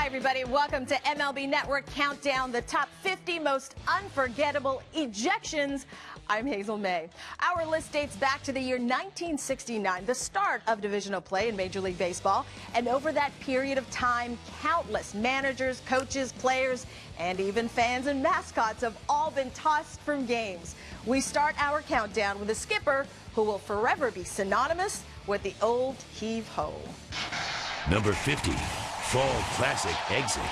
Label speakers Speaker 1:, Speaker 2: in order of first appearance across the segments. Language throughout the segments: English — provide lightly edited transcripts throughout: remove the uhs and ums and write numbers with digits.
Speaker 1: Hi, everybody. Welcome to MLB Network Countdown, the top 50 most unforgettable ejections. I'm Hazel May. Our list dates back to the year 1969, the start of divisional play in Major League Baseball. And over that period of time, countless managers, coaches, players, and even fans and mascots have all been tossed from games. We start our countdown with a skipper who will forever be synonymous with the old heave-ho.
Speaker 2: Number 50. Fall Classic exit.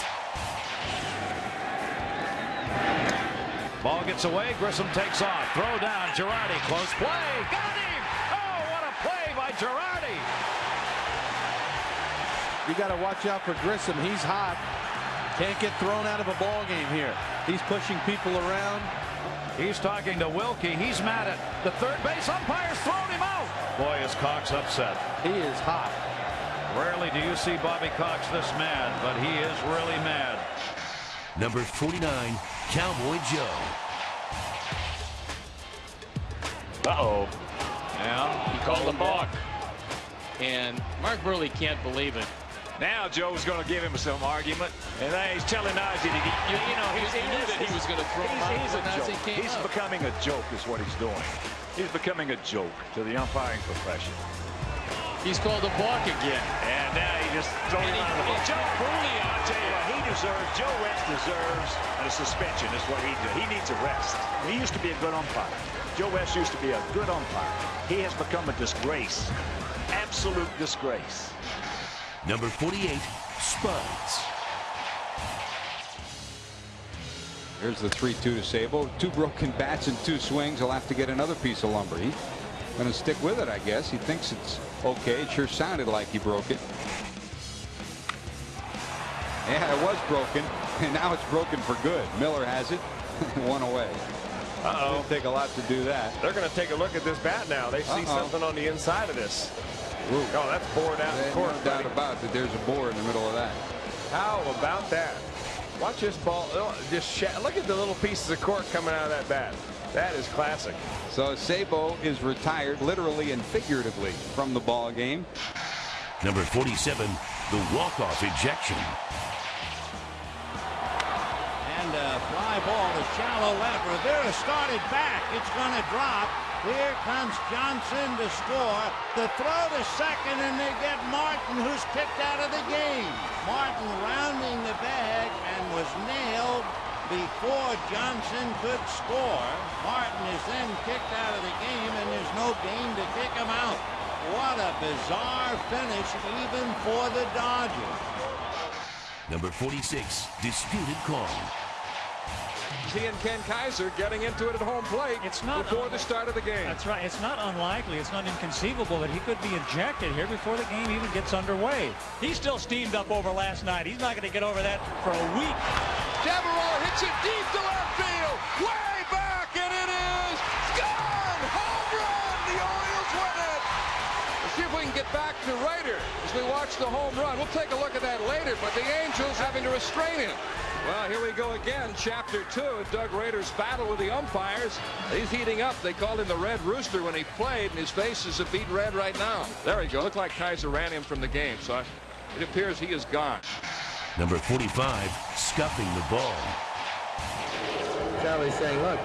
Speaker 3: Ball gets away. Grissom takes off. Throw down. Girardi. Close play. Got him. Oh, what a play by Girardi.
Speaker 4: You got to watch out for Grissom. He's hot. Can't get thrown out of a ball game here. He's pushing people around.
Speaker 3: He's talking to Wilkie. He's mad at the third base umpire's thrown him out. Boy, is Cox upset.
Speaker 4: He is hot.
Speaker 3: Rarely do you see Bobby Cox this mad, but he is really mad.
Speaker 2: Number 49, Cowboy Joe.
Speaker 5: Uh-oh.
Speaker 6: Yeah, he called a balk. And Mark Burley can't believe it.
Speaker 5: Now Joe's going to give him some argument, and then he's telling Ozzie that he
Speaker 6: knew that he was going to throw him out.
Speaker 5: He's a joke. He's becoming a joke is what he's doing. He's becoming a joke to the umpiring profession.
Speaker 6: He's called a balk again.
Speaker 5: And now he just throws him out of the ball.
Speaker 6: Joe Burley,
Speaker 5: I'll tell you what, Joe West deserves a suspension is what he did. He needs a rest. He used to be a good umpire. Joe West used to be a good umpire. He has become a disgrace. Absolute disgrace.
Speaker 2: Number 48, Spuds.
Speaker 7: Here's the 3-2 to Sabo. 2 broken bats and 2 swings. He'll have to get another piece of lumber. He's going to stick with it, I guess. He thinks it's okay. It sure sounded like he broke it. Yeah, it was broken, and now it's broken for good. Miller has it. 1 away.
Speaker 8: Uh-oh.
Speaker 7: It'll take a lot to do that.
Speaker 8: They're going to take a look at this bat now. They see something on the inside of this.
Speaker 7: Ooh.
Speaker 8: Oh, that's bored out in court.
Speaker 7: No doubt about that. There's a bore in the middle of that.
Speaker 8: How about that? Watch this ball. Just look at the little pieces of cork coming out of that bat. That is classic.
Speaker 7: So Sabo is retired, literally and figuratively, from the ball game.
Speaker 2: Number 47, the walk-off ejection.
Speaker 9: And a fly ball to shallow left. Rivera started back. It's going to drop. Here comes Johnson to score. The throw to second, and they get Martin, who's kicked out of the game. Martin rounding the bag and was nailed before Johnson could score. Martin is then kicked out of the game, and there's no game to kick him out. What a bizarre finish, even for the Dodgers.
Speaker 2: Number 46, disputed call.
Speaker 8: He and Ken Kaiser getting into it at home plate before the start of the game.
Speaker 10: That's right. It's not unlikely. It's not inconceivable that he could be ejected here before the game even gets underway. He's still steamed up over last night. He's not going to get over that for a week.
Speaker 11: Devereaux hits it deep to left field. Way back, and it is gone. Home run. The Orioles win it. Let's see if we can get back to Rader as we watch the home run. We'll take a look at that later, but the Angels having to restrain him.
Speaker 8: Well, here we go again, Chapter 2, Doug Rader's battle with the umpires. He's heating up. They called him the Red Rooster when he played, and his face is a beat red right now. There we go. Looked like Kaiser ran him from the game, so it appears he is gone.
Speaker 2: Number 45, scuffing the ball.
Speaker 12: Charlie's saying, look,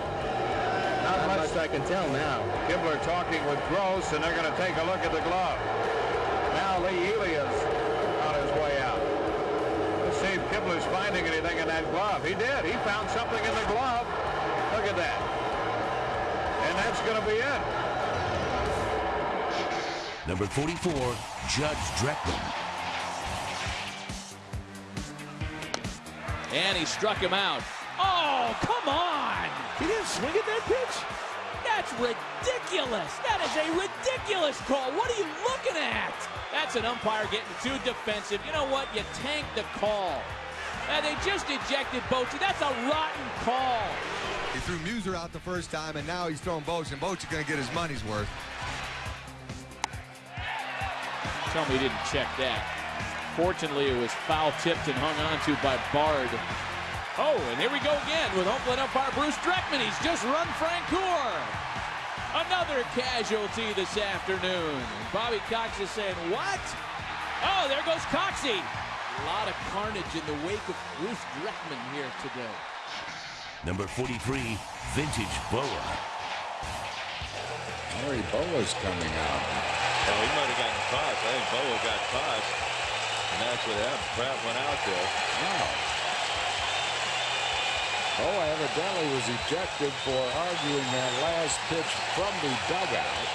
Speaker 12: not much I can tell now.
Speaker 13: Kibler talking with Gross, and they're going to take a look at the glove. Now Lee Ely is on his way out. Let's see if Kibler's finding anything in that glove. He did. He found something in the glove. Look at that. And that's going to be it.
Speaker 2: Number 44, Judge Dreckman.
Speaker 6: And he struck him out. Oh, come on! He didn't swing at that pitch? That's ridiculous! That is a ridiculous call! What are you looking at? That's an umpire getting too defensive. You know what? You tanked the call. And they just ejected Bochy. That's a rotten call.
Speaker 14: He threw Muser out the first time, and now he's throwing Bochy, and Bochy's going to get his money's worth.
Speaker 6: Tell me he didn't check that. Fortunately, it was foul-tipped and hung on to by Bard. Oh, and here we go again with home plate umpire Bruce Dreckman. He's just run Francoeur. Another casualty this afternoon. Bobby Cox is saying, what? Oh, there goes Coxie. A lot of carnage in the wake of Bruce Dreckman here today.
Speaker 2: Number 43, Vintage Boa.
Speaker 7: Larry Boa's coming out.
Speaker 3: Oh, he might have gotten tossed. I think Boa got tossed. And that's what happened. Pratt went out there.
Speaker 7: Wow. Boa evidently was ejected for arguing that last pitch from the dugout.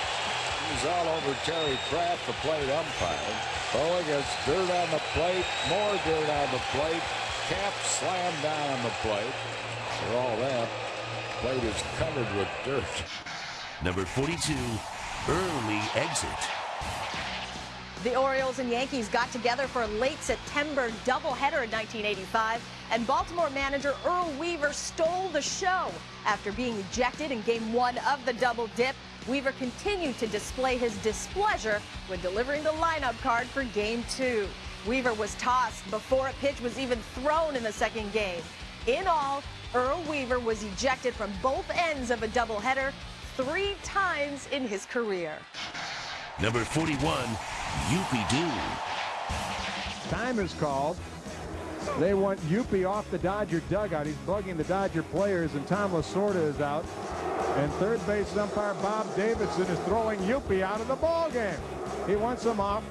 Speaker 7: He was all over Terry Pratt, the plate umpire. Boa gets dirt on the plate, more dirt on the plate. Cap slammed down on the plate. For all that, plate is covered with dirt.
Speaker 2: Number 42, early exit.
Speaker 1: The Orioles and Yankees got together for a late September doubleheader in 1985, and Baltimore manager Earl Weaver stole the show. After being ejected in Game 1 of the double dip, Weaver continued to display his displeasure when delivering the lineup card for Game 2. Weaver was tossed before a pitch was even thrown in the second game. In all, Earl Weaver was ejected from both ends of a doubleheader 3 times in his career.
Speaker 2: Number 41, Youpie-Doo.
Speaker 15: Time is called. They want Youpie off the Dodger dugout. He's bugging the Dodger players, and Tom Lasorda is out. And third base umpire Bob Davidson is throwing Youpie out of the ballgame. He wants him off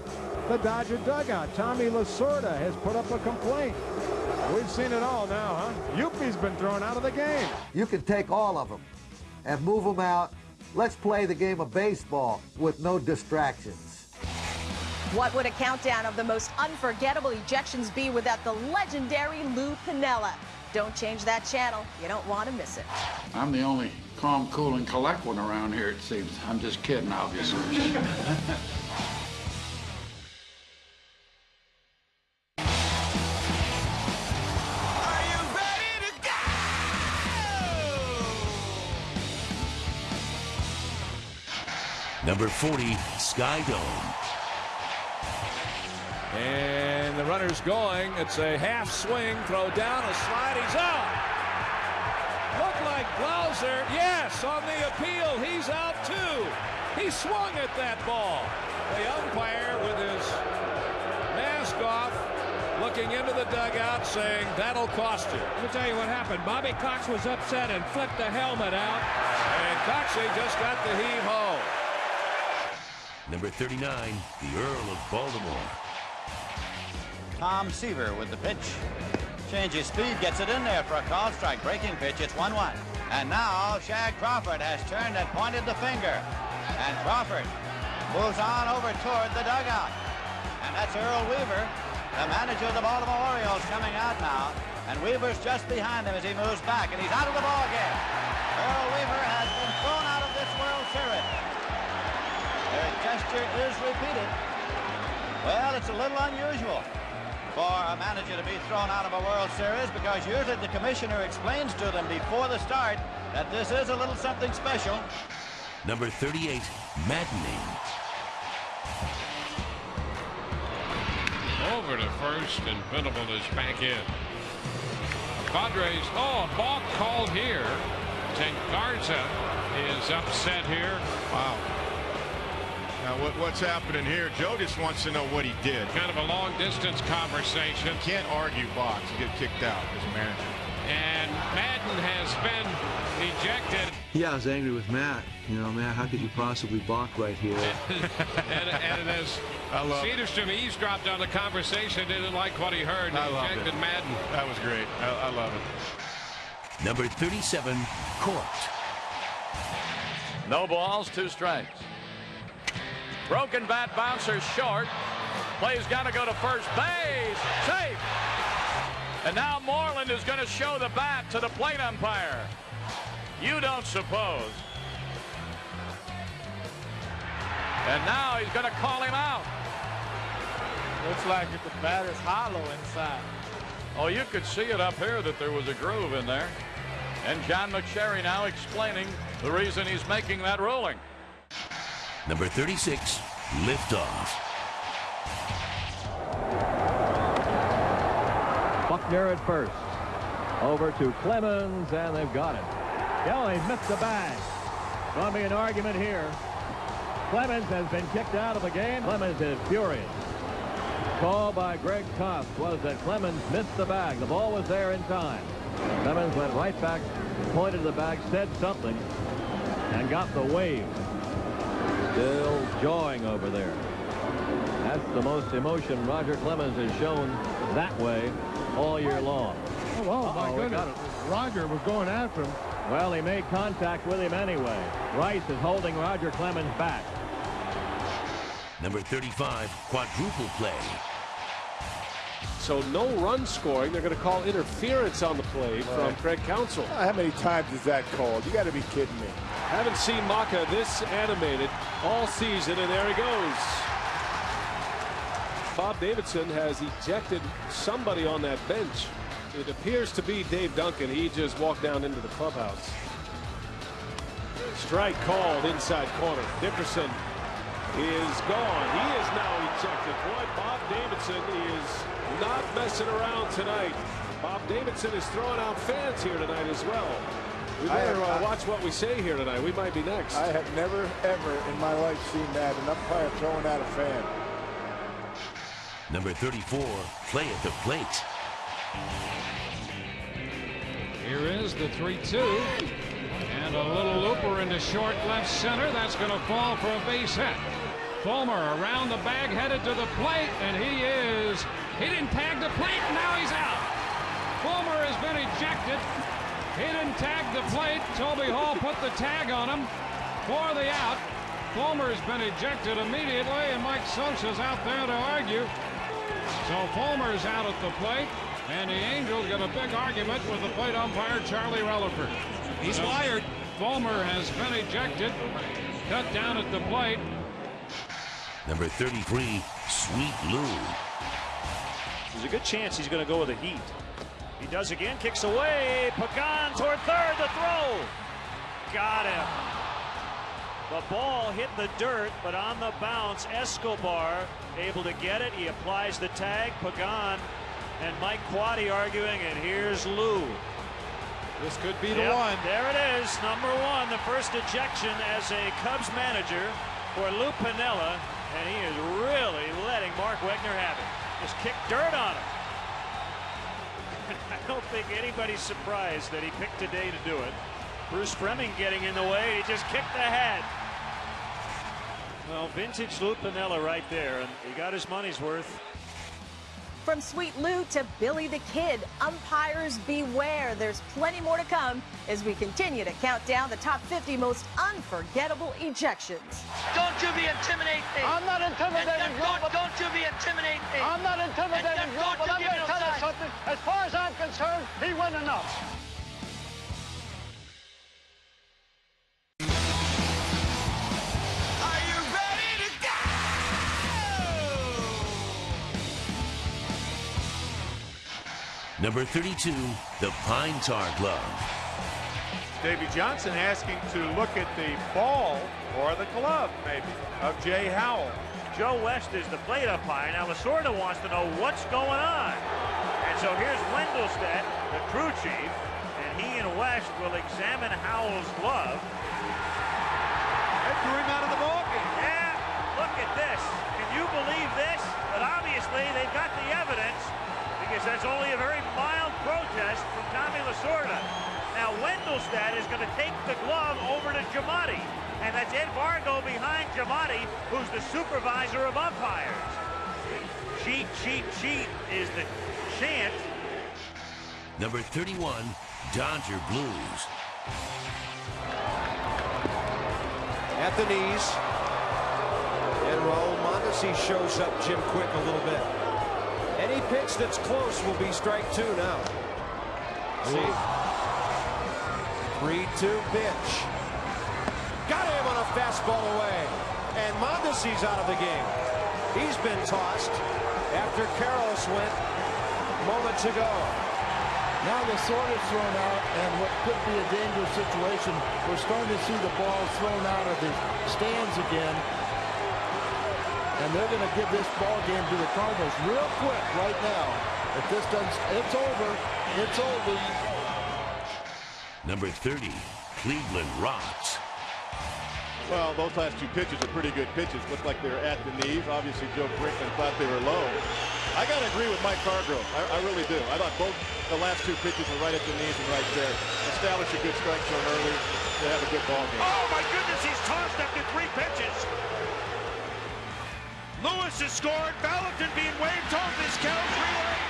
Speaker 15: the Dodger dugout. Tommy Lasorda has put up a complaint. We've seen it all now, huh? Youpie's been thrown out of the game.
Speaker 16: You can take all of them and move them out. Let's play the game of baseball with no distractions.
Speaker 1: What would a countdown of the most unforgettable ejections be without the legendary Lou Piniella? Don't change that channel. You don't want to miss it.
Speaker 17: I'm the only calm, cool, and collect one around here, it seems. I'm just kidding, obviously.
Speaker 2: Number 40, Sky Dome.
Speaker 3: And the runner's going. It's a half swing, throw down, a slide, he's out. Looked like Glauser, yes, on the appeal, he's out too. He swung at that ball. The umpire with his mask off, looking into the dugout, saying, that'll cost you.
Speaker 6: Let me tell you what happened. Bobby Cox was upset and flipped the helmet out.
Speaker 3: And Coxey just got the heave-ho.
Speaker 2: Number 39, the Earl of Baltimore.
Speaker 18: Tom Seaver with the pitch. Changes speed, gets it in there for a call strike. Breaking pitch, it's 1-1. And now Shag Crawford has turned and pointed the finger. And Crawford moves on over toward the dugout. And that's Earl Weaver, the manager of the Baltimore Orioles, coming out now. And Weaver's just behind him as he moves back, and he's out of the ball game. Earl Weaver has been thrown out of this World Series. Their gesture is repeated. Well, it's a little unusual for a manager to be thrown out of a World Series, because usually the commissioner explains to them before the start that this is a little something special.
Speaker 2: Number 38, maddening.
Speaker 8: Over to first, and Venable is back in. Padres, a balk called here. St. Garza is upset here.
Speaker 14: Wow. Now what's happening here? Joe just wants to know what he did.
Speaker 8: Kind of a long distance conversation.
Speaker 14: You can't argue box. You get kicked out as a manager.
Speaker 8: And Madden has been ejected.
Speaker 19: Yeah, I was angry with Matt. You know, Matt, how could you possibly balk right here?
Speaker 8: and as Cedarstrom eavesdropped on the conversation, didn't like what he heard, and ejected Madden.
Speaker 14: That was great. I love it.
Speaker 2: Number 37, Court.
Speaker 3: No balls, 2 strikes. Broken bat bouncer short. Play's got to go to first base. Safe. And now Moreland is going to show the bat to the plate umpire. You don't suppose. And now he's going to call him out.
Speaker 6: Looks like the bat is hollow inside.
Speaker 3: Oh, you could see it up here that there was a groove in there. And John McSherry now explaining the reason he's making that ruling.
Speaker 2: Number 36, liftoff.
Speaker 20: Buckner at first. Over to Clemens, and they've got it. Kelly missed the bag. Going to be an argument here. Clemens has been kicked out of the game. Clemens is furious. call by Greg Toft was that Clemens missed the bag. The ball was there in time. Clemens went right back, pointed to the bag, said something, and got the wave. Still jawing over there. That's the most emotion Roger Clemens has shown that way all year long.
Speaker 15: Oh, my goodness. Roger was going after him.
Speaker 20: Well, he made contact with him anyway. Rice is holding Roger Clemens back.
Speaker 2: Number 35, quadruple play.
Speaker 21: So no run scoring. They're going to call interference on the play from Craig Counsell.
Speaker 22: How many times is that called? You got to be kidding me.
Speaker 21: Haven't seen Maka this animated all season, and there he goes. Bob Davidson has ejected somebody on that bench. It appears to be Dave Duncan. He just walked down into the clubhouse. Strike called inside corner. Dickerson is gone. He is now ejected. Boy, Bob Davidson is not messing around tonight. Bob Davidson is throwing out fans here tonight as well. We better watch what we say here tonight. We might be next.
Speaker 22: I have never, ever in my life seen that. An umpire throwing out a fan.
Speaker 2: Number 34, play at the plate.
Speaker 3: Here is the 3-2. And a little looper into short left center. That's going to fall for a base hit. Fulmer around the bag, headed to the plate, and he didn't tag the plate, and now he's out. Fulmer has been ejected. He didn't tag the plate. Toby Hall put the tag on him for the out. Fulmer has been ejected immediately, and Mike Sosha's out there to argue. So Fulmer's out at the plate, and the Angels got a big argument with the plate umpire, Charlie Rutherford.
Speaker 6: He's wired.
Speaker 3: Fulmer has been ejected, cut down at the plate.
Speaker 2: Number 33, Sweet Lou.
Speaker 5: There's a good chance he's going to go with a heat. He does again, kicks away. Pagan toward third, the throw. Got him. The ball hit the dirt, but on the bounce, Escobar able to get it. He applies the tag. Pagan and Mike Quaddy arguing, and here's Lou.
Speaker 21: This could be the one.
Speaker 5: There it is, number one, the first ejection as a Cubs manager for Lou Piniella, and he is really letting Mark Wegner have it. Just kicked dirt on him. I don't think anybody's surprised that he picked today to do it. Bruce Fleming getting in the way. He just kicked the head. Well, vintage Lou Piniella right there, and he got his money's worth.
Speaker 1: From Sweet Lou to Billy the Kid, umpires beware. There's plenty more to come as we continue to count down the top 50 most unforgettable ejections.
Speaker 23: Don't you be intimidating me. I'm not intimidating you. Don't you be intimidating me. I'm not intimidating you, but I'm going to tell you something. As far as I'm concerned, he went enough.
Speaker 2: Number 32, the Pine Tar Glove.
Speaker 24: Davey Johnson asking to look at the ball or the glove, maybe, of Jay Howell.
Speaker 5: Joe West is the plate umpire. Now Lasorda wants to know what's going on. And so here's Wendelstedt, the crew chief, and he and West will examine Howell's glove.
Speaker 24: That threw him out of the ballgame.
Speaker 5: Yeah, look at this. Can you believe this? But obviously they've got the evidence, because that's only a very mild protest from Tommy Lasorda. Now Wendelstedt is going to take the glove over to Giamatti, and that's Ed Vargo behind Giamatti, who's the supervisor of umpires. Cheat, cheat, cheat is the chant.
Speaker 2: Number 31, Dodger Blues.
Speaker 25: At the knees, and Raul Mondesi shows up Jim quick a little bit. Any pitch that's close will be strike two now. See? 3-2 pitch. Got him on a fastball away. And Mondesi's out of the game. He's been tossed after Carlos went moments ago.
Speaker 9: Now the sword is thrown out, and what could be a dangerous situation. We're starting to see the ball thrown out of the stands again. And they're going to give this ball game to the Cardinals real quick right now. If this doesn't, it's over. It's over.
Speaker 2: Number 30, Cleveland Rocks.
Speaker 22: Well, those last two pitches are pretty good pitches. Looked like they were at the knees. Obviously, Joe Brinkman thought they were low. I got to agree with Mike Hargrove. I really do. I thought both the last two pitches were right at the knees and right there. Establish a good strike zone early to have a good ball game.
Speaker 5: Oh, my goodness, he's tossed after 3 pitches. Lewis has scored. Valentin being waved home. This counts relay.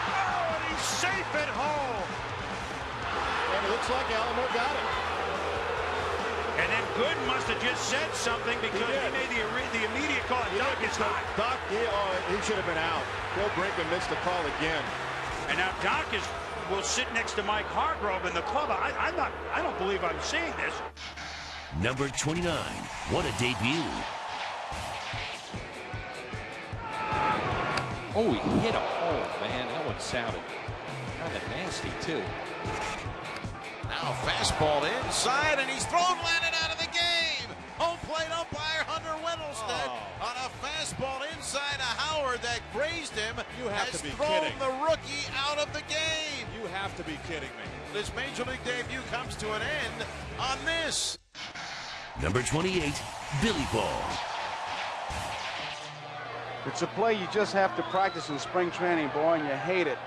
Speaker 5: Oh, and he's safe at home.
Speaker 22: And it looks like Alamo got it.
Speaker 5: And then Gooden must have just said something because he made the immediate call. Doc is hot.
Speaker 22: Doc, he should have been out. Joe Brinkman missed the call again.
Speaker 5: And now Doc will sit next to Mike Hargrove in the club. I don't believe I'm seeing this.
Speaker 2: Number 29. What a debut.
Speaker 6: Oh, he hit a hole, man. That one sounded kind of nasty, too.
Speaker 4: Now fastball inside, and he's thrown Lennon out of the game. Home plate umpire Hunter Wendelstedt on a fastball inside a Howard that grazed him.
Speaker 22: You have
Speaker 4: has
Speaker 22: to be
Speaker 4: thrown
Speaker 22: kidding.
Speaker 4: the rookie out of the game.
Speaker 22: You have to be kidding me.
Speaker 4: This major league debut comes to an end on this.
Speaker 2: Number 28. Billy Ball.
Speaker 22: It's a play you just have to practice in spring training, boy, and you hate it.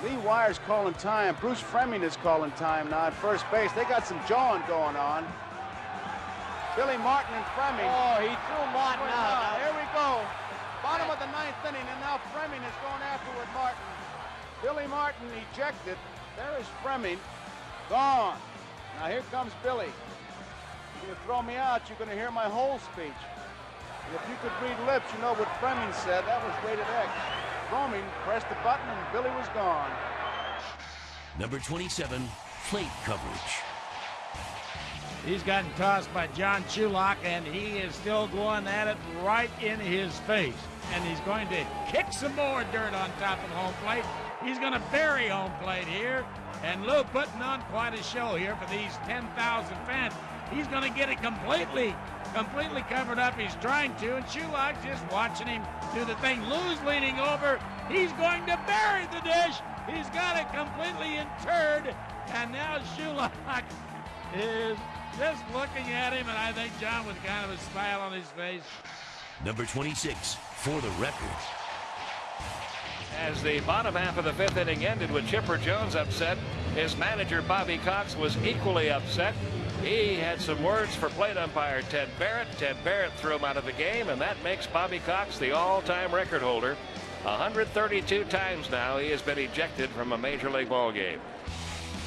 Speaker 22: Lee Wyer's calling time. Bruce Fleming is calling time now at first base. They got some jawing going on. Billy Martin and Fleming.
Speaker 9: Oh, he threw Martin out.
Speaker 22: Here we go. Bottom of the 9th inning, and now Fleming is going after with Martin. Billy Martin ejected. There is Fleming. Gone. Now here comes Billy. You're going to throw me out, you're going to hear my whole speech. And if you could read lips, you know what Fleming said. That was rated X. Fleming pressed the button, and Billy was gone.
Speaker 2: Number 27. Plate coverage.
Speaker 9: He's gotten tossed by John Chulak, and he is still going at it right in his face. And he's going to kick some more dirt on top of home plate. He's going to bury home plate here. And Lou putting on quite a show here for these 10,000 fans. He's going to get it completely covered up. He's trying to, and Chulak's just watching him do the thing. Lou's leaning over. He's going to bury the dish. He's got it completely interred, and now Chulak is just looking at him, and I think John with kind of a smile on his face.
Speaker 2: Number 26. For the record.
Speaker 3: As the bottom half of the 5th inning ended with Chipper Jones upset, his manager Bobby Cox was equally upset. He had some words for plate umpire Ted Barrett. Ted Barrett threw him out of the game, and that makes Bobby Cox the all-time record holder. 132 times now he has been ejected from a major league ball game.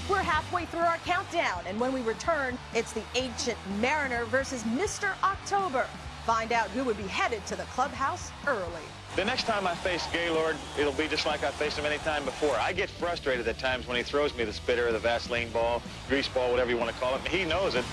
Speaker 1: We're halfway through our countdown, and when we return, it's the Ancient Mariner versus Mr. October. Find out who would be headed to the clubhouse early.
Speaker 18: The next time I face Gaylord, it'll be just like I faced him any time before. I get frustrated at times when he throws me the spitter or the Vaseline ball, grease ball, whatever you want to call it. He knows it.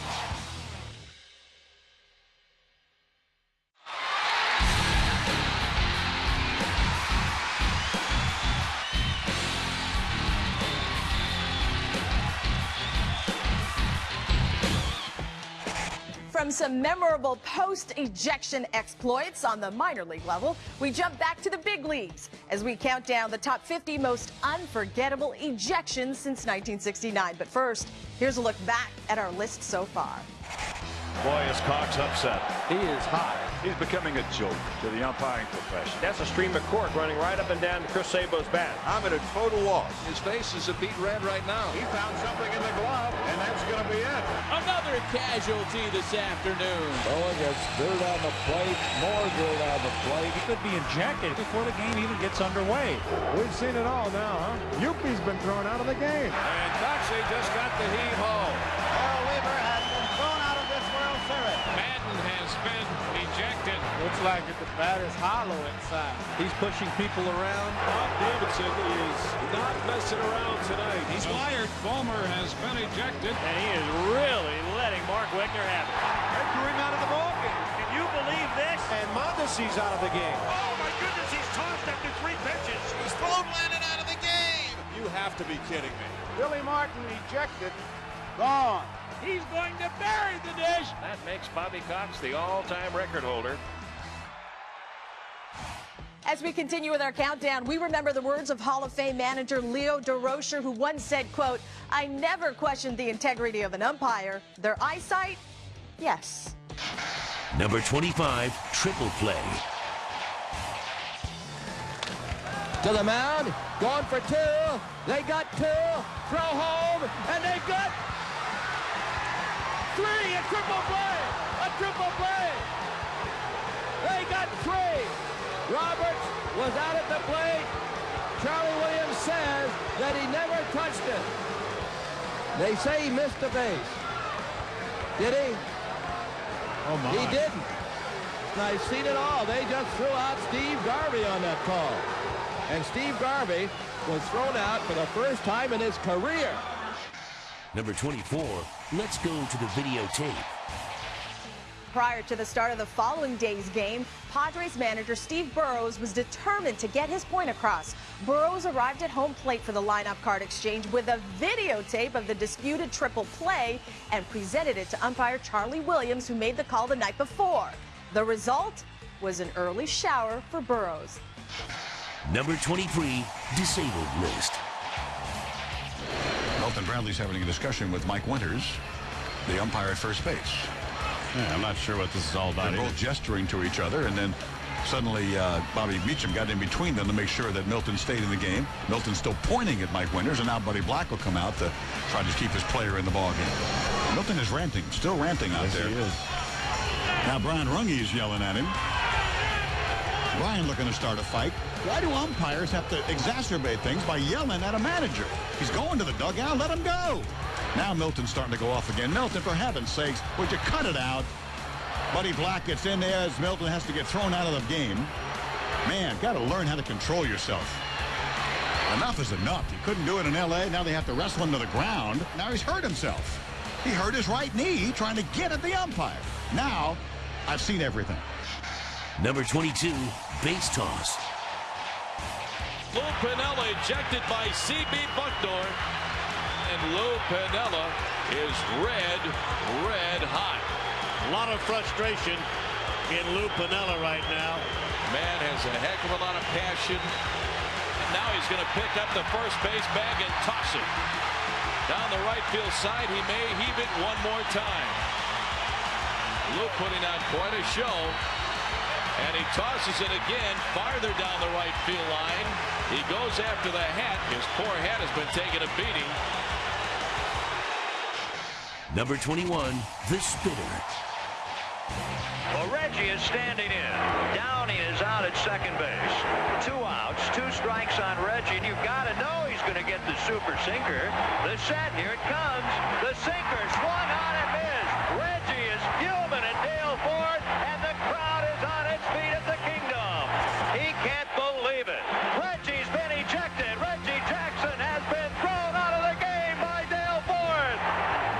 Speaker 1: From some memorable post-ejection exploits on the minor league level, we jump back to the big leagues as we count down the top 50 most unforgettable ejections since 1969. But first, here's a look back at our list so far.
Speaker 5: Boy, is Cox upset. He is hot. He's becoming a joke to the umpiring profession.
Speaker 3: That's a stream of cork running right up and down to Chris Sabo's bat.
Speaker 22: I'm at a total loss.
Speaker 8: His face is a beet red right now.
Speaker 22: He found something in the glove, and that's going to be it.
Speaker 6: Another casualty this afternoon.
Speaker 7: Boa gets dirt on the plate, more dirt on the plate.
Speaker 10: He could be ejected before the game even gets underway.
Speaker 15: We've seen it all now, huh? Yuppie's been thrown out of the game.
Speaker 3: And Coxey just got the heave-ho.
Speaker 9: Earl Weaver has been thrown out of this World Series.
Speaker 3: Madden has been ejected.
Speaker 22: Looks like the bat is hollow inside.
Speaker 10: He's pushing people around.
Speaker 21: Bob Davidson is not messing around tonight.
Speaker 3: He's wired. Fulmer has been ejected.
Speaker 10: And he is really letting Mark Wegner have it.
Speaker 21: They threw him out of the ballgame.
Speaker 5: Can you believe this?
Speaker 25: And Mondesi's out of the game.
Speaker 5: Oh, my goodness, he's tossed after 3 pitches.
Speaker 4: He's thrown Lennon out of the game.
Speaker 22: You have to be kidding me. Billy Martin ejected. Gone.
Speaker 6: He's going to bury the dish.
Speaker 3: That makes Bobby Cox the all-time record holder.
Speaker 1: As we continue with our countdown, we remember the words of Hall of Fame manager Leo DeRocher, who once said, quote, "I never questioned the integrity of an umpire. Their eyesight, yes."
Speaker 2: Number 25, triple play.
Speaker 6: To the mound, going for two. They got two. Throw home, and they've got three. A triple play. A triple play. They got three. Roberts was out at the plate. Charlie Williams says that he never touched it. They say he missed a base. Did he?
Speaker 25: Oh, my.
Speaker 6: He didn't. I've seen it all. They just threw out Steve Garvey on that call. And Steve Garvey was thrown out for the first time in his career.
Speaker 2: Number 24, let's go to the videotape.
Speaker 1: Prior to the start of the following day's game, Padres manager Steve Burroughs was determined to get his point across. Burroughs arrived at home plate for the lineup card exchange with a videotape of the disputed triple play and presented it to umpire Charlie Williams, who made the call the night before. The result was an early shower for Burroughs.
Speaker 2: Number 23, disabled list.
Speaker 11: Milton Bradley's having a discussion with Mike Winters, the umpire at first base.
Speaker 12: Yeah, I'm not sure what this is all about.
Speaker 11: They're both gesturing to each other, and then suddenly Bobby Meacham got in between them to make sure that Milton stayed in the game. Milton's still pointing at Mike Winters, and now Buddy Black will come out to try to keep his player in the ball game. Milton is ranting, still ranting out there.
Speaker 12: He is.
Speaker 11: Now Brian Runge is yelling at him. Brian looking to start a fight. Why do umpires have to exacerbate things by yelling at a manager? He's going to the dugout, let him go. Now Milton's starting to go off again. Milton, for heaven's sakes, would you cut it out? Buddy Black gets in there as Milton has to get thrown out of the game. Man, got to learn how to control yourself. Enough is enough. You couldn't do it in L.A. Now they have to wrestle him to the ground. Now he's hurt himself. He hurt his right knee trying to get at the umpire. Now, I've seen everything.
Speaker 2: Number 22, base toss.
Speaker 3: Lou Piniella ejected by C.B. Bucknor. And Lou Piniella is red hot.
Speaker 10: A lot of frustration in Lou Piniella right now.
Speaker 3: Man has a heck of a lot of passion. And now he's going to pick up the first base bag and toss it. Down the right field side, he may heave it one more time. Lou putting on quite a show. And he tosses it again farther down the right field line. He goes after the hat. His poor hat has been taking a beating.
Speaker 2: Number 21, the spitter.
Speaker 23: Well, Reggie is standing in. Downey is out at second base. 2 outs, 2 strikes on Reggie, and you've got to know he's going to get the super sinker. The set, here it comes. The sinker swung on and missed. Reggie is fuming at Dale Ford, and the crowd is on its feet at the Kingdom. He can't believe it. Reggie's been ejected. Reggie Jackson has been thrown out of the game by Dale Ford.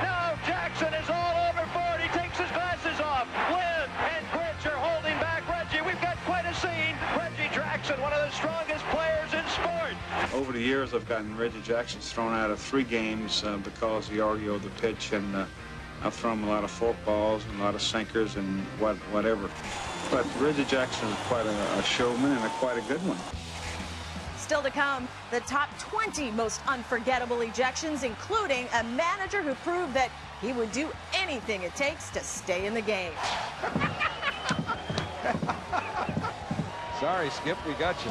Speaker 23: Now Jackson is all over Ford. He takes his glasses off. Lynn and Gritch are holding back Reggie. We've got quite a scene. Reggie Jackson, one of the strongest players in sport.
Speaker 13: Over the years, I've gotten Reggie Jackson thrown out of 3 games because he RKO'd the pitch, and I've thrown him a lot of forkballs and a lot of sinkers and whatever. But Reggie Jackson is quite a showman and quite a good one.
Speaker 1: Still to come, the top 20 most unforgettable ejections, including a manager who proved that he would do anything it takes to stay in the game.
Speaker 25: Sorry, Skip, we got you.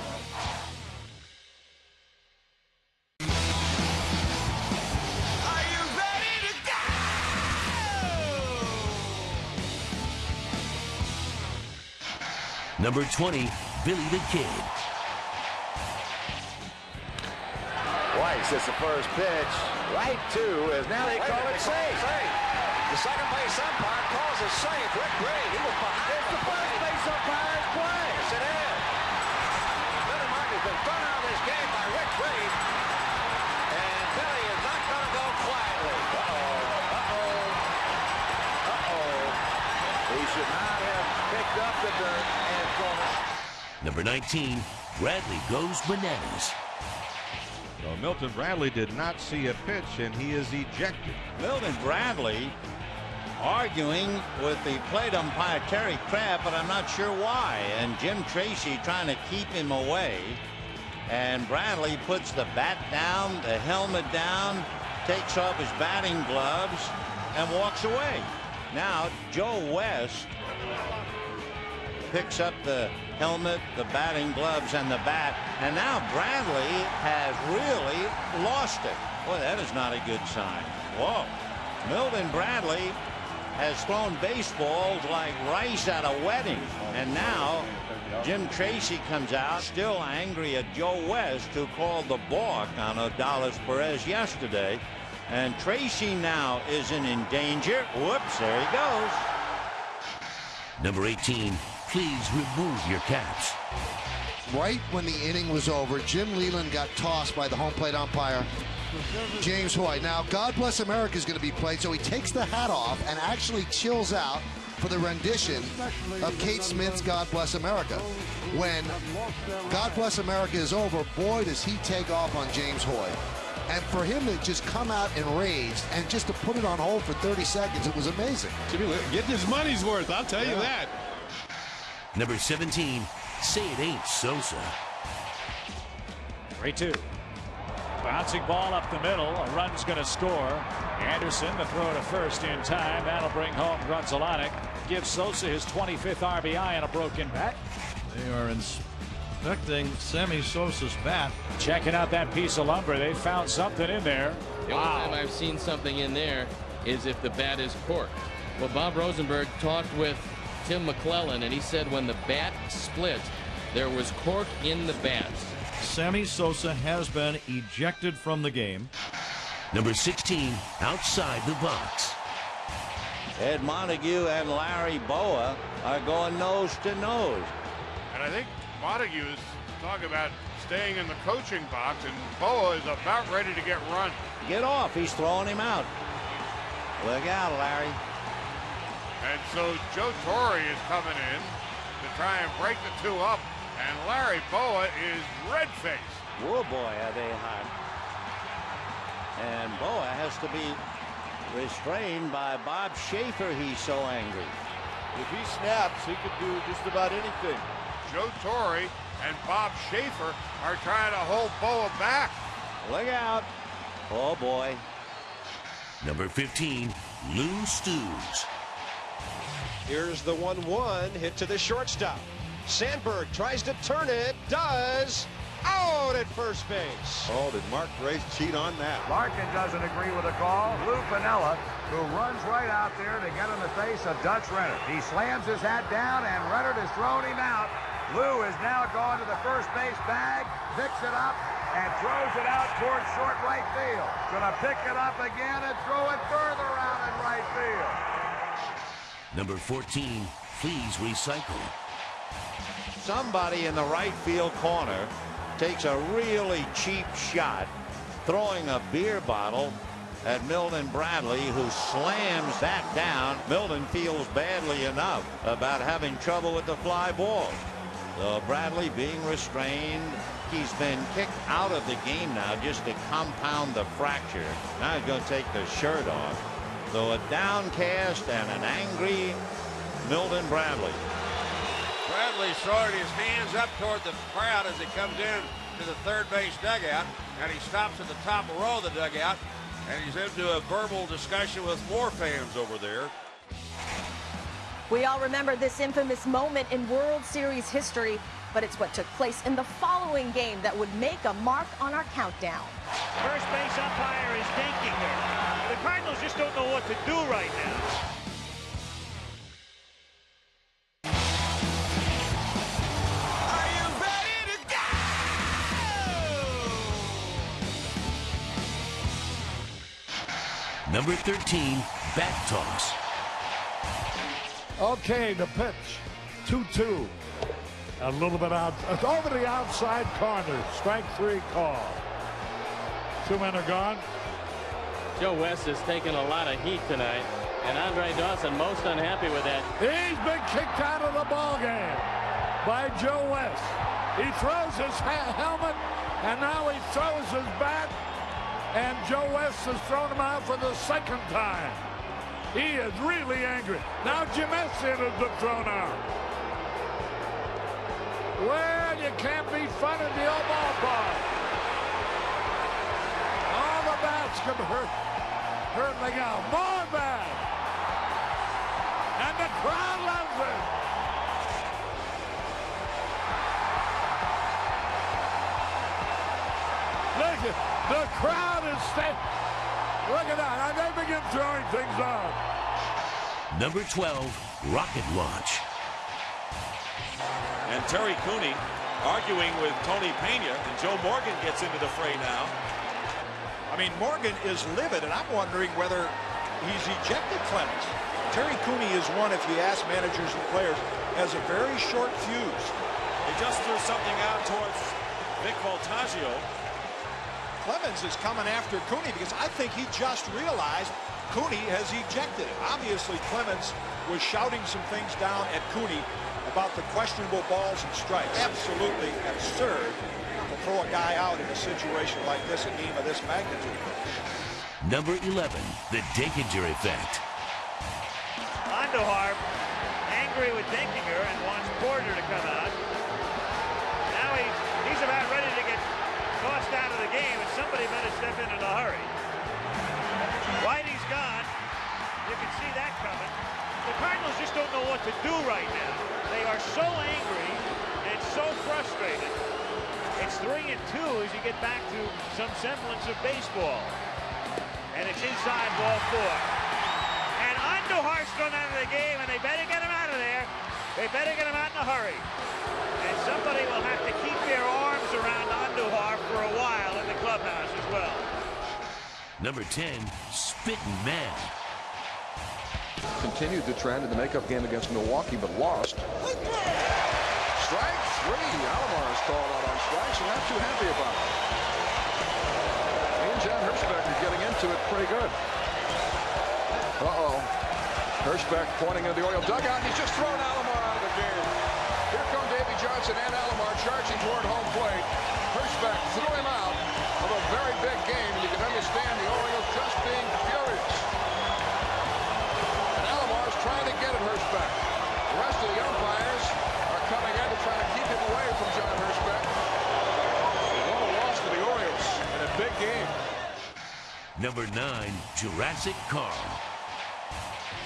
Speaker 2: Number 20, Billy the Kid.
Speaker 16: Weiss hits the first pitch. Right to, as now they call it safe. The second base umpire calls it safe. Rick Gray, he was behind. It's the first base umpire's play. Yes, it is. Billy Martin has been thrown out of this game by Rick Gray. And Billy is not going to go quietly. He should not have picked up the dirt and thrown it.
Speaker 2: Number 19, Bradley goes bananas.
Speaker 24: So Milton Bradley did not see a pitch, and he is ejected.
Speaker 25: Milton Bradley
Speaker 9: arguing with the plate umpire Terry Crabb, but I'm not sure why. And Jim Tracy trying to keep him away. And Bradley puts the bat down, the helmet down, takes off his batting gloves, and walks away. Now Joe West picks up the helmet, the batting gloves, and the bat. And now Bradley has really lost it. Boy, that is not a good sign. Whoa. Milton Bradley has thrown baseballs like rice at a wedding. And now Jim Tracy comes out still angry at Joe West, who called the balk on Odalis Perez yesterday. And Tracy now isn't in danger. Whoops, there he goes.
Speaker 2: Number 18, please remove your caps.
Speaker 14: Right when the inning was over, Jim Leland got tossed by the home plate umpire, James Hoy. Now, God Bless America is going to be played, so he takes the hat off and actually chills out for the rendition of Kate Smith's God Bless America. When God Bless America is over, boy, does he take off on James Hoy. And for him to just come out enraged and just to put it on hold for 30 seconds, it was amazing.
Speaker 21: Getting his money's worth, I'll tell you that.
Speaker 2: Number 17, say it ain't Sosa.
Speaker 17: 3-2. Bouncing ball up the middle. A run's going to score. Anderson, the throw to first in time. That'll bring home Grunzelanek. Gives Sosa his 25th RBI on a broken bat.
Speaker 18: They are inspecting Sammy Sosa's bat.
Speaker 17: Checking out that piece of lumber. They found something in there.
Speaker 19: The only time I've seen something in there is if the bat is corked. Well, Bob Rosenberg talked with Tim McClellan, and he said when the bat split, there was cork in the bat.
Speaker 18: Sammy Sosa has been ejected from the game.
Speaker 2: Number 16, outside the box.
Speaker 9: Ed Montague and Larry Boa are going nose to nose.
Speaker 24: And I think Montague's talking about staying in the coaching box, and Boa is about ready to get run.
Speaker 9: Get off. He's throwing him out. Look out, Larry.
Speaker 24: And so Joe Torre is coming in to try and break the two up, and Larry Boa is red-faced.
Speaker 9: Whoa, boy, are they hot. And Boa has to be restrained by Bob Schaefer. He's so angry.
Speaker 21: If he snaps, he could do just about anything.
Speaker 24: Joe Torre and Bob Schaefer are trying to hold Boa back.
Speaker 9: Look out. Oh, boy.
Speaker 2: Number 15, Lou Stews.
Speaker 25: Here's the 1-1 hit to the shortstop. Sandberg tries to turn it, does. Out at first base.
Speaker 21: Oh, did Mark Grace cheat on that?
Speaker 20: Larkin doesn't agree with the call. Lou Piniella, who runs right out there to get in the face of Dutch Renner. He slams his hat down, and Renner has thrown him out. Lou is now going to the first base bag, picks it up, and throws it out towards short right field. Gonna pick it up again and throw it further out in right field.
Speaker 2: Number 14, please recycle.
Speaker 9: Somebody in the right field corner takes a really cheap shot, throwing a beer bottle at Milton Bradley, who slams that down. Milton feels badly enough about having trouble with the fly ball. So Bradley being restrained. He's been kicked out of the game now just to compound the fracture. Now he's going to take the shirt off. So a downcast and an angry Milton Bradley.
Speaker 4: Bradley's throwing his hands up toward the crowd as he comes in to the third base dugout, and he stops at the top row of the dugout, and he's into a verbal discussion with more fans over there.
Speaker 1: We all remember this infamous moment in World Series history, but it's what took place in the following game that would make a mark on our countdown.
Speaker 26: First base umpire is thinking there. The Cardinals just don't know what to do right now.
Speaker 2: Number 13, bat toss.
Speaker 15: Okay, the pitch. 2-2. A little bit out. Over the outside corner. Strike 3 call. 2 men are gone.
Speaker 6: Joe West has taken a lot of heat tonight, and Andre Dawson most unhappy with that.
Speaker 15: He's been kicked out of the ball game by Joe West. He throws his helmet, and now he throws his bat. And Joe West has thrown him out for the second time.
Speaker 24: He is really angry. Now Jemessian has been thrown out. Well, you can't be fun in the old ballpark. All the bats come hurtling out. More bats. And the crowd loves it. Look, the crowd is staying. Look at that. Now they begin throwing things out.
Speaker 2: Number 12, rocket launch.
Speaker 5: And Terry Cooney arguing with Tony Pena, and Joe Morgan gets into the fray now.
Speaker 7: I mean, Morgan is livid, and I'm wondering whether he's ejected Clemens. Terry Cooney is one, if you ask managers and players, has a very short fuse.
Speaker 5: He just threw something out towards Vic Voltaggio.
Speaker 7: Clemens is coming after Cooney because I think he just realized Cooney has ejected him. Obviously, Clemens was shouting some things down at Cooney about the questionable balls and strikes. Absolutely absurd to throw a guy out in a situation like this, a game of this magnitude.
Speaker 2: Number 11, the Dinkinger effect.
Speaker 26: Andujar angry with Dinkinger and wants Porter to come out. Now he's about ready to get tossed out of the game, and somebody better step in a hurry. Whitey's gone. You can see that coming. The Cardinals just don't know what to do right now. They are so angry and so frustrated. It's 3-2 as you get back to some semblance of baseball. And it's inside ball 4. And Andujar's thrown out of the game, and they better get him out of there. They better get him out in a hurry. And somebody will have to keep their arms around Andujar for a while in the clubhouse as well.
Speaker 2: Number 10, Spittin' Man.
Speaker 8: Continued the trend in the makeup game against Milwaukee, but lost. Strike 3. Alomar is called out on strikes, and not too happy about it. He and John Hirschbeck are getting into it pretty good. Uh-oh. Hirschbeck pointing at the Oriole dugout, and he's just thrown Alomar out of the game. Here come Davy Johnson and Alomar charging toward home plate. Hirschbeck threw him out of a very big game, and you can understand the Orioles just being furious. And Alomar's trying to get at Hirschbeck. The rest of the umpires are coming in to try to keep him away from John Hirschbeck. What a loss to the Orioles in a big game.
Speaker 2: Number 9, Jurassic Carl.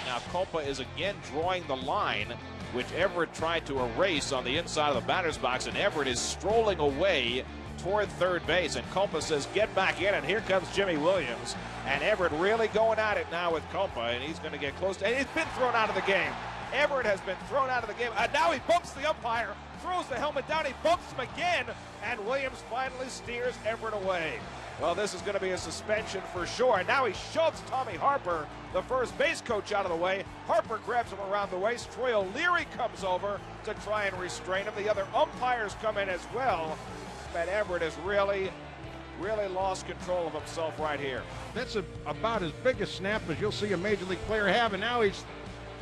Speaker 11: Now Copa is again drawing the line, which Everett tried to erase on the inside of the batter's box, and Everett is strolling away toward third base, and Copa says get back in, and here comes Jimmy Williams, and Everett really going at it now with Copa, and he's going to get close to, and he's been thrown out of the game. Everett has been thrown out of the game, and now he bumps the umpire, throws the helmet down, he bumps him again, and Williams finally steers Everett away. Well, this is going to be a suspension for sure. And now he shoves Tommy Harper, the first base coach, out of the way. Harper grabs him around the waist. Troy O'Leary comes over to try and restrain him. The other umpires come in as well. But Everett has really lost control of himself right here.
Speaker 15: That's about as big a snap as you'll see a major league player have. And now he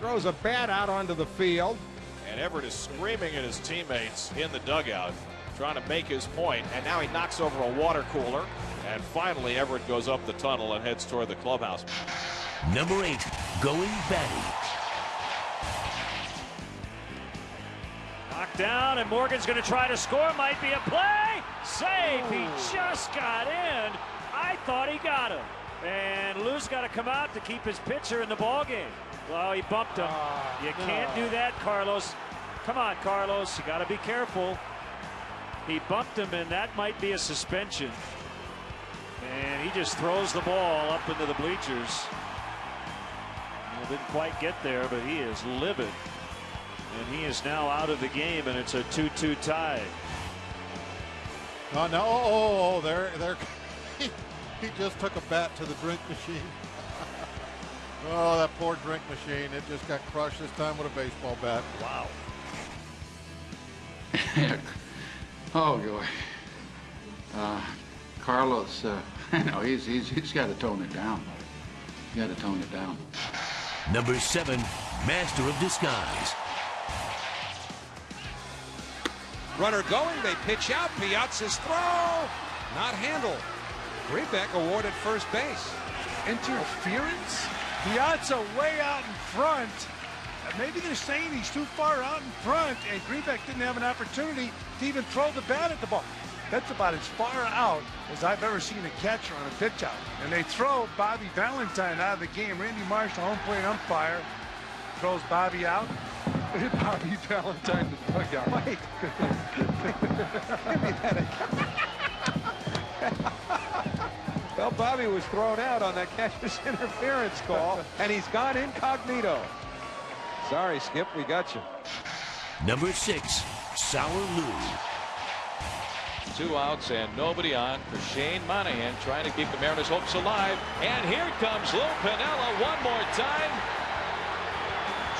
Speaker 15: throws a bat out onto the field.
Speaker 11: And Everett is screaming at his teammates in the dugout, trying to make his point. And now he knocks over a water cooler. And finally, Everett goes up the tunnel and heads toward the clubhouse.
Speaker 2: Number 8, going batty.
Speaker 26: Knocked down, and Morgan's going to try to score. Might be a play. Save. He just got in. I thought he got him. And Lou's got to come out to keep his pitcher in the ballgame. Well, he bumped him. You can't do that, Carlos. Come on, Carlos. You got to be careful. He bumped him, and that might be a suspension. And he just throws the ball up into the bleachers. He didn't quite get there, but he is livid. And he is now out of the game, and it's a 2-2 tie.
Speaker 12: Oh, no. Oh, there. He just took a bat to the drink machine. Oh, that poor drink machine. It just got crushed this time with a baseball bat.
Speaker 26: Wow.
Speaker 22: Oh, boy. Carlos, no, he's got to tone it down. He's got to tone it down.
Speaker 2: Number 7, master of disguise.
Speaker 27: Runner going, they pitch out. Piazza's throw, not handled. Grebeck awarded first base.
Speaker 28: Interference?
Speaker 3: Piazza way out in front. Maybe they're saying he's too far out in front, and Greenbeck didn't have an opportunity to even throw the bat at the ball. That's about as far out as I've ever seen a catcher on a pitch out. And they throw Bobby Valentine out of the game. Randy Marsh, the home plate umpire, throws Bobby out.
Speaker 8: Bobby Valentine to the dugout.
Speaker 3: Wait. Give me that.
Speaker 8: Well, Bobby was thrown out on that catcher's interference call, and he's gone incognito. Sorry, Skip, we got you.
Speaker 2: Number 6, Sour Lou.
Speaker 6: 2 outs and nobody on for Shane Monahan, trying to keep the Mariners' hopes alive. And here comes Lou Piniella one more time,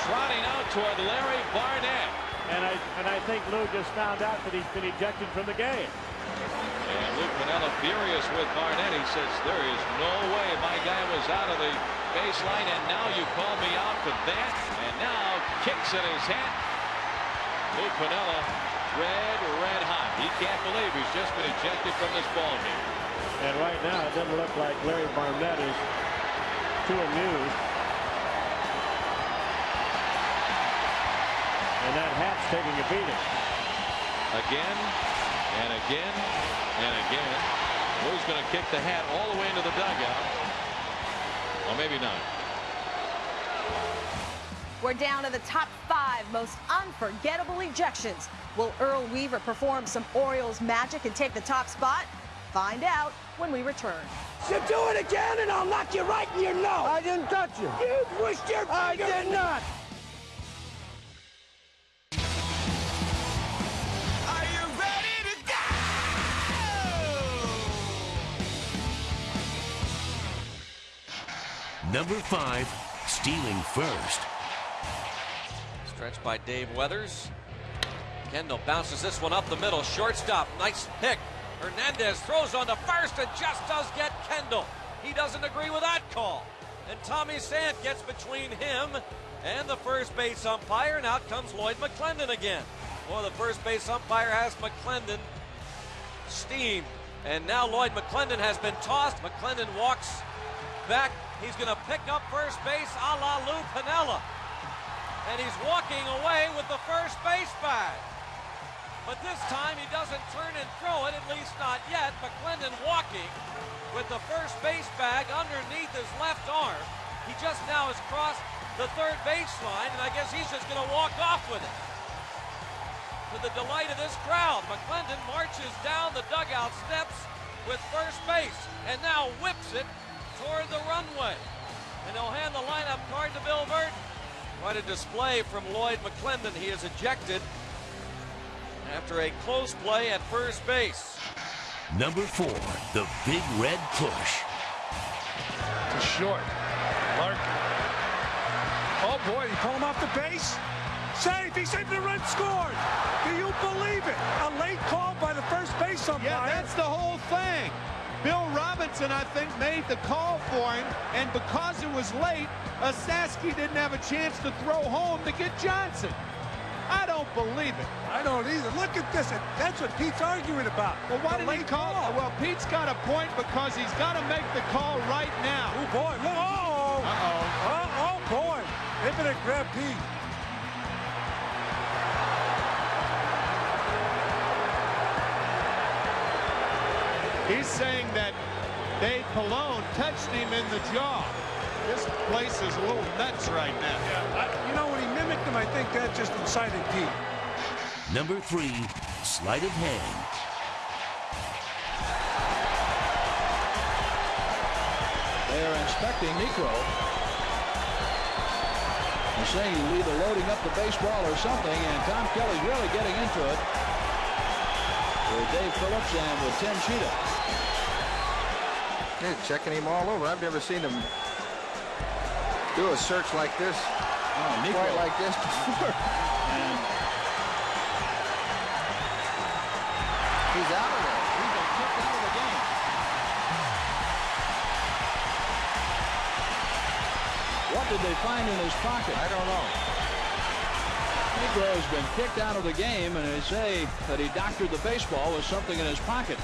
Speaker 6: trotting out toward Larry Barnett.
Speaker 26: And I think Lou just found out that he's been ejected from the game.
Speaker 6: And Lou Piniella furious with Barnett. He says, there is no way my guy was out of the baseline, and now you call me out for that. And now kicks in his hat. Lou Piniella red hot. He can't believe he's just been ejected from this ball game.
Speaker 26: And right now it doesn't look like Larry Barnett is too amused. And that hat's taking a beating.
Speaker 6: Again and again and again. Lou's going to kick the hat all the way into the dugout. Or maybe not.
Speaker 1: We're down to the top 5 most unforgettable ejections. Will Earl Weaver perform some Orioles magic and take the top spot? Find out when we return.
Speaker 10: You do it again and I'll knock you right in your nose. I didn't touch you. You pushed your finger. I did not. Are you ready to go?
Speaker 2: Number 5, stealing first.
Speaker 13: Stretched by Dave Weathers. Kendall bounces this one up the middle. Shortstop, nice pick. Hernandez throws on to first and just does get Kendall. He doesn't agree with that call. And Tommy Sant gets between him and the first base umpire, and out comes Lloyd McClendon again. Well, the first base umpire has McClendon steamed. And now Lloyd McClendon has been tossed. McClendon walks back. He's going to pick up first base a la Lou Piniella. And he's walking away with the first base bag. But this time he doesn't turn and throw it, at least not yet. McClendon walking with the first base bag underneath his left arm. He just now has crossed the third baseline, and I guess he's just going to walk off with it. To the delight of this crowd, McClendon marches down the dugout steps with first base, and now whips it toward the runway. And he'll hand the lineup card to Bill Burton. Quite a display from Lloyd McClendon. He is ejected after a close play at first base.
Speaker 2: Number 4, the big red push.
Speaker 3: To short. Larkin. Oh boy, he pulled him off the base. Safe, he's saved, the run scored. Do you believe it? A late call by the first base umpire.
Speaker 14: Yeah, that's the whole thing. Bill Robinson, I think, made the call for him, and because it was late, Osaski didn't have a chance to throw home to get Johnson. I don't believe it.
Speaker 3: I don't either. Look at this. That's what Pete's arguing about.
Speaker 14: Well, why did he call? Well, Pete's got a point because he's got to make the call right now.
Speaker 3: Oh, boy. Uh-oh. Uh-oh. Oh, boy. They better grab Pete.
Speaker 14: He's saying that Dave Pallone touched him in the jaw. This place is a little nuts right now.
Speaker 3: Yeah, you know, when he mimicked him, I think that just incited Pete.
Speaker 2: Number 3, sleight of hand.
Speaker 16: They're inspecting Necro. They're saying he's either loading up the baseball or something, and Tom Kelly's really getting into it with Dave Phillips and with Tim Cheetah.
Speaker 17: They're checking him all over. I've never seen him do a search like this, quite like this before.
Speaker 16: And
Speaker 17: he's out of there.
Speaker 16: He's been kicked out of the game. What did they find in his pocket?
Speaker 17: I don't know.
Speaker 16: Negro has been kicked out of the game, and they say that he doctored the baseball with something in his pocket.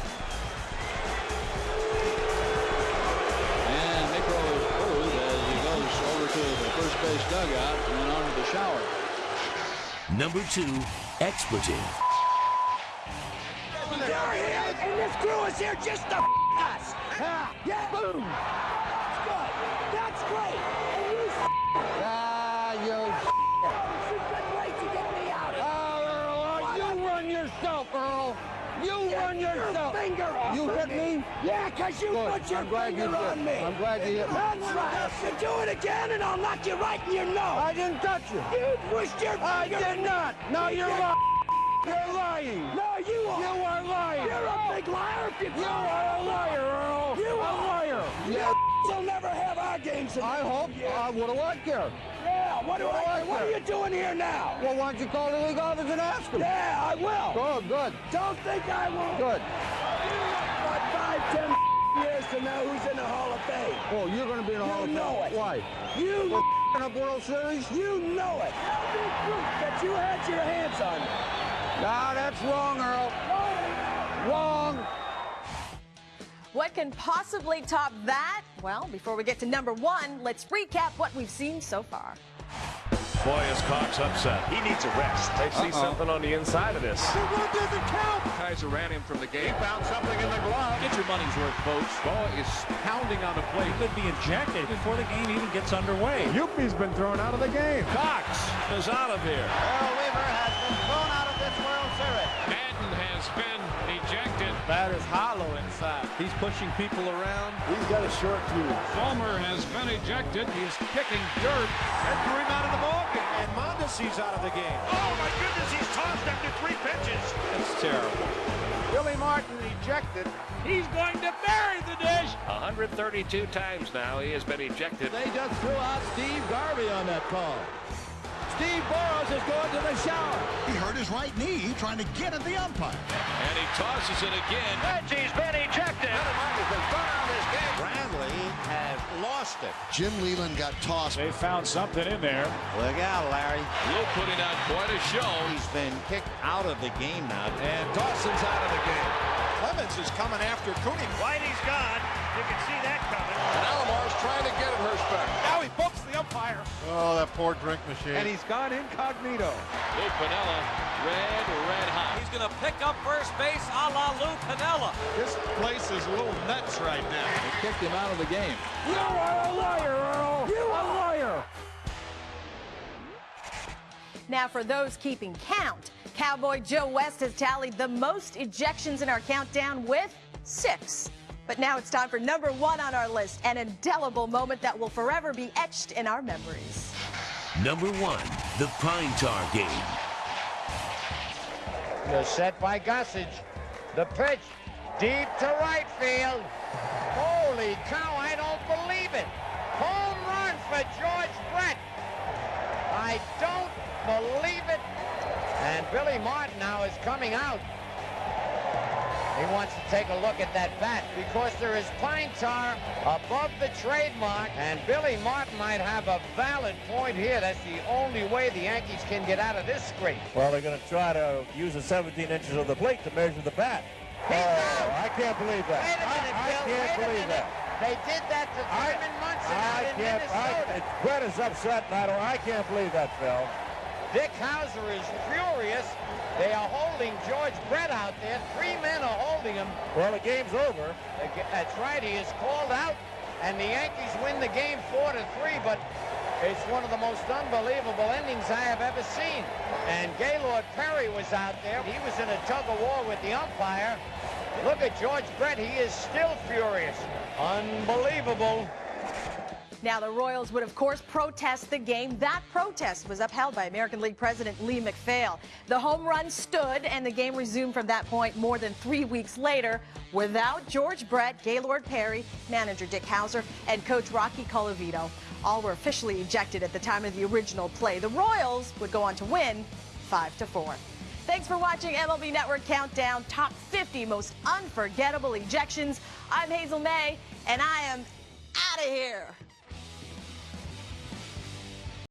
Speaker 16: And Negro is booed as he goes over first base dugout and then on to the shower.
Speaker 2: Number 2, expletive.
Speaker 10: They're here, and this crew is here just to us. Yeah, boom. That's good. That's great. And you This has been great to get me out.
Speaker 17: Earl, you run yourself, Earl. You run yourself.
Speaker 10: Your finger off
Speaker 17: You hit me?
Speaker 10: Yeah, because you put your finger on me.
Speaker 17: I'm glad you hit me.
Speaker 10: That's right. You do it again, and I'll knock you right in your nose.
Speaker 17: I didn't touch you.
Speaker 10: You pushed your finger.
Speaker 17: I did not. No, you're lying. You're lying.
Speaker 10: No, you are.
Speaker 17: You are lying.
Speaker 10: You're a big liar.
Speaker 17: You are a liar, Earl.
Speaker 10: You
Speaker 17: a
Speaker 10: are.
Speaker 17: liar.
Speaker 10: You'll never have our games in
Speaker 17: I hope. What do I care?
Speaker 10: Yeah, what are you doing here now?
Speaker 17: Well, why don't you call the league office and ask them?
Speaker 10: Yeah, I will.
Speaker 17: Good.
Speaker 10: Don't think I won't.
Speaker 17: Good.
Speaker 10: About 5, 10 years from now, who's in the Hall of Fame?
Speaker 17: Oh, you're going to be in the Hall of Fame.
Speaker 10: You know it.
Speaker 17: Why?
Speaker 10: You
Speaker 17: know up World Series?
Speaker 10: You know it. That'll be proof that you had your hands on me.
Speaker 17: Nah, that's wrong, Earl. Wrong.
Speaker 1: What can possibly top that? Well, before we get to number 1, let's recap what we've seen so far.
Speaker 5: Boy, is Cox upset. He needs a rest. They see something on the inside of this.
Speaker 17: The run doesn't count.
Speaker 7: Kaiser ran him from the game.
Speaker 5: He found something in the glove.
Speaker 6: Get your money's worth, folks.
Speaker 7: Ball is pounding on the plate.
Speaker 9: Could be ejected before the game even gets underway.
Speaker 12: Yuppie's been thrown out of the game.
Speaker 5: Cox is out of here.
Speaker 10: Earl Weaver has been thrown out of this World Series.
Speaker 5: Madden has been ejected.
Speaker 9: Batter's hollow inside. He's pushing people around.
Speaker 12: He's got a short fuse.
Speaker 5: Fulmer has been ejected.
Speaker 7: He is kicking dirt. That threw him out of the ball game. And Mondesi's out of the game.
Speaker 26: Oh, my goodness, he's tossed after 3 pitches.
Speaker 7: That's terrible.
Speaker 14: Billy Martin ejected.
Speaker 6: He's going to bury the dish.
Speaker 5: 132 times now he has been ejected.
Speaker 16: They just threw out Steve Garvey on that call. Steve Boros is going to the shower.
Speaker 10: He hurt his right knee trying to get at the umpire.
Speaker 5: And he tosses it again.
Speaker 26: Reggie's been ejected.
Speaker 7: Bradley has lost it.
Speaker 10: Jim Leland got tossed.
Speaker 9: They found something in there.
Speaker 7: Look out, Larry.
Speaker 5: Lou putting on quite a show.
Speaker 7: He's been kicked out of the game now. And Dawson's out of the game. Clemens is coming after Cooney.
Speaker 26: Whitey's gone. You can see that coming.
Speaker 8: And Alomar's trying to get him Hirschbeck.
Speaker 14: Now he books the umpire.
Speaker 12: Oh, that poor drink machine.
Speaker 14: And he's gone incognito.
Speaker 5: Lou Piniella, red hot.
Speaker 13: He's going to pick up first base a la Lou Piniella.
Speaker 7: This place is a little nuts right now.
Speaker 16: They kicked him out of the game.
Speaker 17: You are a liar, Earl. You are a liar.
Speaker 1: Now, for those keeping count, Cowboy Joe West has tallied the most ejections in our countdown with 6. But now it's time for number 1 on our list, an indelible moment that will forever be etched in our memories.
Speaker 2: Number 1, the Pine Tar Game.
Speaker 10: The set by Gossage. The pitch deep to right field. Holy cow, I don't believe it. Home run for George Brett. I don't believe it. And Billy Martin now is coming out. He wants to take a look at that bat because there is pine tar above the trademark, and Billy Martin might have a valid point here. That's the only way the Yankees can get out of this scrape.
Speaker 9: Well, they're going to try to use the 17 inches of the plate to measure the bat.
Speaker 10: Oh,
Speaker 9: I can't believe that.
Speaker 10: Wait a minute, Bill.
Speaker 9: can't
Speaker 10: Wait a
Speaker 9: believe
Speaker 10: minute.
Speaker 9: that.
Speaker 10: They did that to Thurman Munson out in Minnesota.
Speaker 9: Brett is upset, and I can't believe that, Phil.
Speaker 10: Dick Hauser is furious. They are holding George Brett out there. 3 men are holding him.
Speaker 9: Well, the game's over.
Speaker 10: That's right. He is called out, and the Yankees win the game 4-3, but it's one of the most unbelievable endings I have ever seen. And Gaylord Perry was out there. He was in a tug-of-war with the umpire. Look at George Brett. He is still furious. Unbelievable.
Speaker 1: Now, the Royals would, of course, protest the game. That protest was upheld by American League President Lee MacPhail. The home run stood, and the game resumed from that point more than 3 weeks later without George Brett, Gaylord Perry, manager Dick Hauser, and coach Rocky Colavito. All were officially ejected at the time of the original play. The Royals would go on to win 5-4. Thanks for watching MLB Network Countdown, Top 50 Most Unforgettable Ejections. I'm Hazel May, and I am out of here.